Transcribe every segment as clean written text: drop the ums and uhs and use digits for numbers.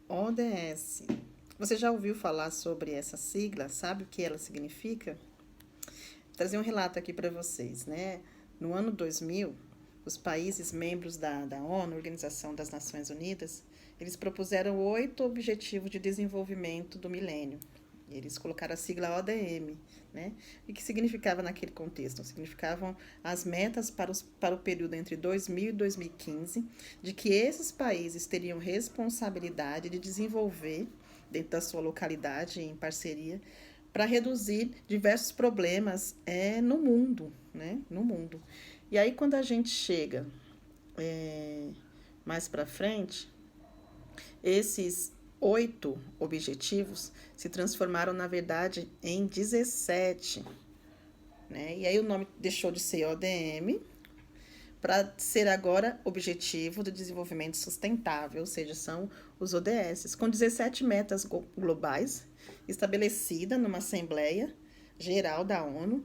ODS. Você já ouviu falar sobre essa sigla? Sabe o que ela significa? Vou trazer um relato aqui para vocês, né? No ano 2000, os países membros da ONU, Organização das Nações Unidas, eles propuseram 8 Objetivos de Desenvolvimento do Milênio. Eles colocaram a sigla ODM, né? E o que significava naquele contexto? Significavam as metas para o período entre 2000 e 2015, de que esses países teriam responsabilidade de desenvolver, dentro da sua localidade, em parceria, para reduzir diversos problemas no mundo, né? No mundo. E aí, quando a gente chega mais para frente, esses 8 objetivos se transformaram, na verdade, em 17. Né? E aí o nome deixou de ser ODM para ser agora Objetivo do Desenvolvimento Sustentável, ou seja, são os ODS, com 17 metas globais estabelecidas numa Assembleia Geral da ONU,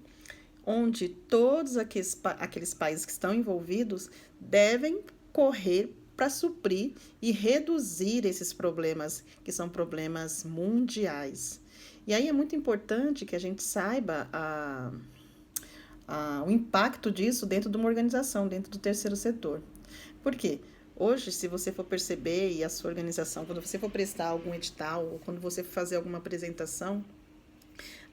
onde todos aqueles países que estão envolvidos devem correr para suprir e reduzir esses problemas, que são problemas mundiais. E aí é muito importante que a gente saiba o impacto disso dentro de uma organização, dentro do terceiro setor. Por quê? Hoje, se você for perceber, e a sua organização, quando você for prestar algum edital, ou quando você for fazer alguma apresentação,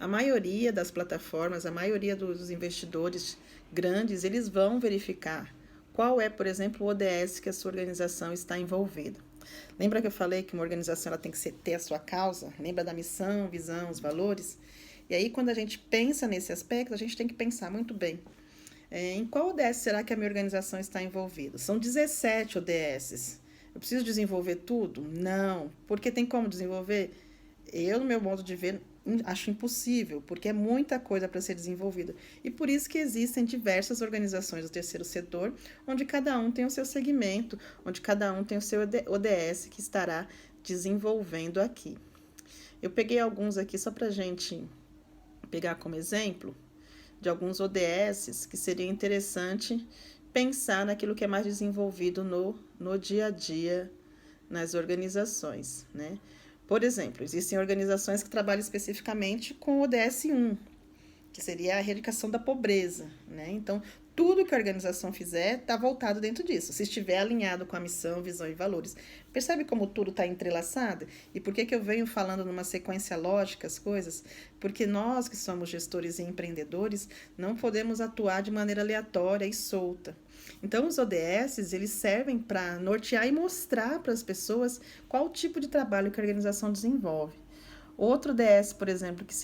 a maioria das plataformas, a maioria dos investidores grandes, eles vão verificar qual é, por exemplo, o ODS que a sua organização está envolvida. Lembra que eu falei que uma organização ela tem que ter a sua causa? Lembra da missão, visão, os valores? E aí, quando a gente pensa nesse aspecto, a gente tem que pensar muito bem. Em qual ODS será que a minha organização está envolvida? São 17 ODSs. Eu preciso desenvolver tudo? Não. Porque tem como desenvolver? Eu, no meu modo de ver, acho impossível, porque é muita coisa para ser desenvolvida. E por isso que existem diversas organizações do terceiro setor, onde cada um tem o seu segmento, onde cada um tem o seu ODS que estará desenvolvendo aqui. Eu peguei alguns aqui só para a gente pegar como exemplo de alguns ODSs que seria interessante pensar naquilo que é mais desenvolvido no dia a dia nas organizações, né? Por exemplo, existem organizações que trabalham especificamente com o ODS 1, que seria a erradicação da pobreza, né? Então, tudo que a organização fizer está voltado dentro disso, se estiver alinhado com a missão, visão e valores. Percebe como tudo está entrelaçado? E por que eu venho falando numa sequência lógica as coisas? Porque nós que somos gestores e empreendedores não podemos atuar de maneira aleatória e solta. Então, os ODSs, eles servem para nortear e mostrar para as pessoas qual o tipo de trabalho que a organização desenvolve. Outro DS, por exemplo, que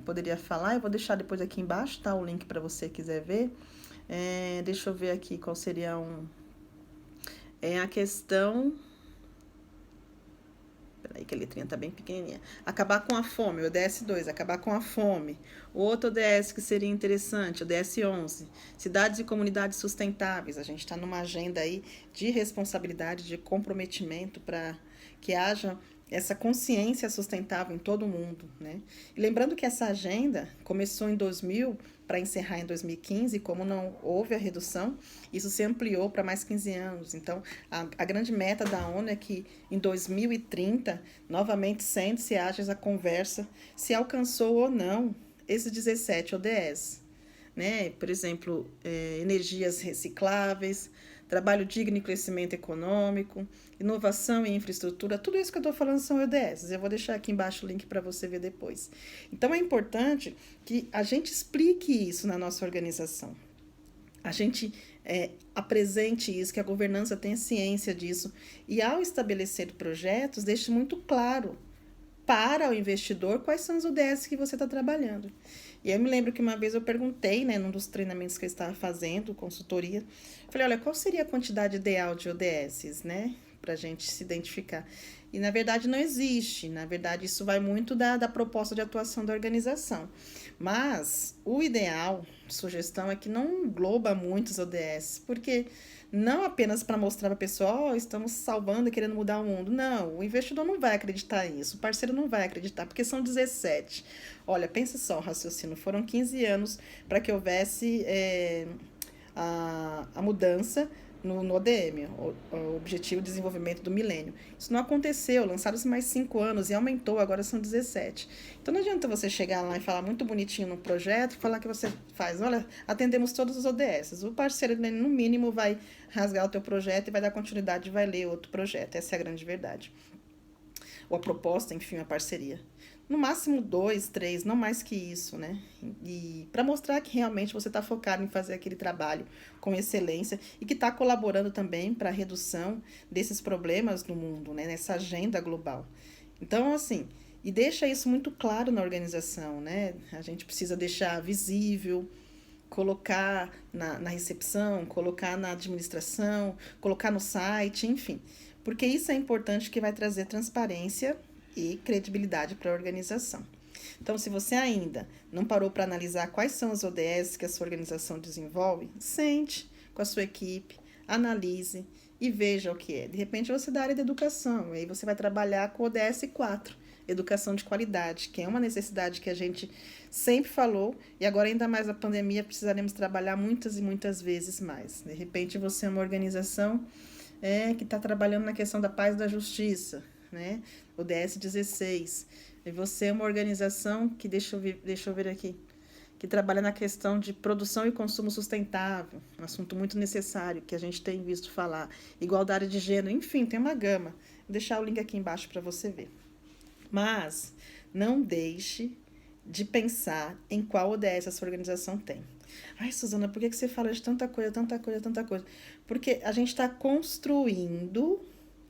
poderia falar, eu vou deixar depois aqui embaixo, tá? O link para você quiser ver. Deixa eu ver aqui qual seria a questão. Peraí, que a letrinha tá bem pequenininha. Acabar com a fome, o ODS 2, acabar com a fome. O outro ODS que seria interessante, o ODS 11, cidades e comunidades sustentáveis. A gente está numa agenda aí de responsabilidade, de comprometimento para que haja essa consciência sustentável em todo o mundo, né? E lembrando que essa agenda começou em 2000 para encerrar em 2015, como não houve a redução, isso se ampliou para mais 15 anos. Então, a grande meta da ONU é que em 2030, novamente sente-se haja essa conversa se alcançou ou não esses 17 ODS. Né? Por exemplo, energias recicláveis, trabalho digno e crescimento econômico, inovação e infraestrutura, tudo isso que eu estou falando são ODS. Eu vou deixar aqui embaixo o link para você ver depois. Então, é importante que a gente explique isso na nossa organização. A gente apresente isso, que a governança tenha ciência disso. E, ao estabelecer projetos, deixe muito claro para o investidor quais são os ODS que você está trabalhando. E eu me lembro que uma vez eu perguntei, né, num dos treinamentos que eu estava fazendo, consultoria, falei, olha, qual seria a quantidade ideal de ODSs, né, para a gente se identificar? E, na verdade, não existe. Na verdade, isso vai muito da proposta de atuação da organização. Mas o ideal, sugestão, é que não engloba muitos ODS, porque não apenas para mostrar para a pessoa, estamos salvando e querendo mudar o mundo. Não, o investidor não vai acreditar nisso, o parceiro não vai acreditar, porque são 17. Olha, pensa só, raciocínio, foram 15 anos para que houvesse a mudança no ODM, o Objetivo de Desenvolvimento do Milênio. Isso não aconteceu, lançaram-se mais 5 anos e aumentou, agora são 17. Então não adianta você chegar lá e falar muito bonitinho no projeto, falar que você faz, olha, atendemos todos os ODS. O parceiro, no mínimo, vai rasgar o teu projeto e vai dar continuidade e vai ler outro projeto. Essa é a grande verdade. Ou a proposta, enfim, a parceria. No máximo 2, 3, não mais que isso, né? E para mostrar que realmente você está focado em fazer aquele trabalho com excelência e que está colaborando também para a redução desses problemas no mundo, né? Nessa agenda global. Então, assim, e deixa isso muito claro na organização, né? A gente precisa deixar visível, colocar na recepção, colocar na administração, colocar no site, enfim. Porque isso é importante, que vai trazer transparência e credibilidade para a organização. Então, se você ainda não parou para analisar quais são as ODS que a sua organização desenvolve, sente com a sua equipe, analise e veja o que é. De repente, você é da área de educação, aí você vai trabalhar com o ODS 4, educação de qualidade, que é uma necessidade que a gente sempre falou, e agora, ainda mais a pandemia, precisaremos trabalhar muitas e muitas vezes mais. De repente, você é uma organização que está trabalhando na questão da paz e da justiça, né? O DS 16. E você é uma organização que, deixa eu ver aqui, que trabalha na questão de produção e consumo sustentável, um assunto muito necessário que a gente tem visto falar, igualdade de gênero, enfim, tem uma gama. Vou deixar o link aqui embaixo para você ver. Mas não deixe de pensar em qual ODS essa organização tem. Ai, Suzana, por que você fala de tanta coisa, tanta coisa, tanta coisa? Porque a gente está construindo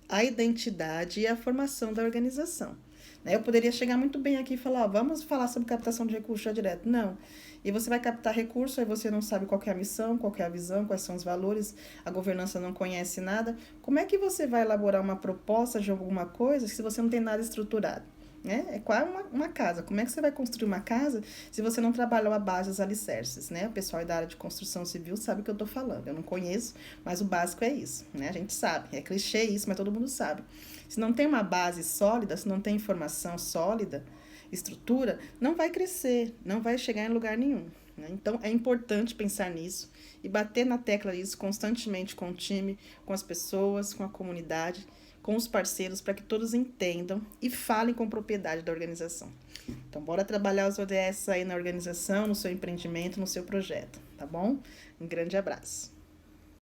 a identidade e a formação da organização. Eu poderia chegar muito bem aqui e falar, ó, vamos falar sobre captação de recursos já direto. Não. E você vai captar recurso, aí você não sabe qual é a missão, qual é a visão, quais são os valores, a governança não conhece nada. Como é que você vai elaborar uma proposta de alguma coisa se você não tem nada estruturado? É quase uma casa. Como é que você vai construir uma casa se você não trabalhou a base dos alicerces, né? O pessoal da área de construção civil sabe o que eu estou falando. Eu não conheço, mas o básico é isso, né? A gente sabe. É clichê isso, mas todo mundo sabe. Se não tem uma base sólida, se não tem informação sólida, estrutura, não vai crescer, não vai chegar em lugar nenhum, né? Então, é importante pensar nisso e bater na tecla disso constantemente com o time, com as pessoas, com a comunidade, com os parceiros, para que todos entendam e falem com propriedade da organização. Então, bora trabalhar os ODS aí na organização, no seu empreendimento, no seu projeto, tá bom? Um grande abraço.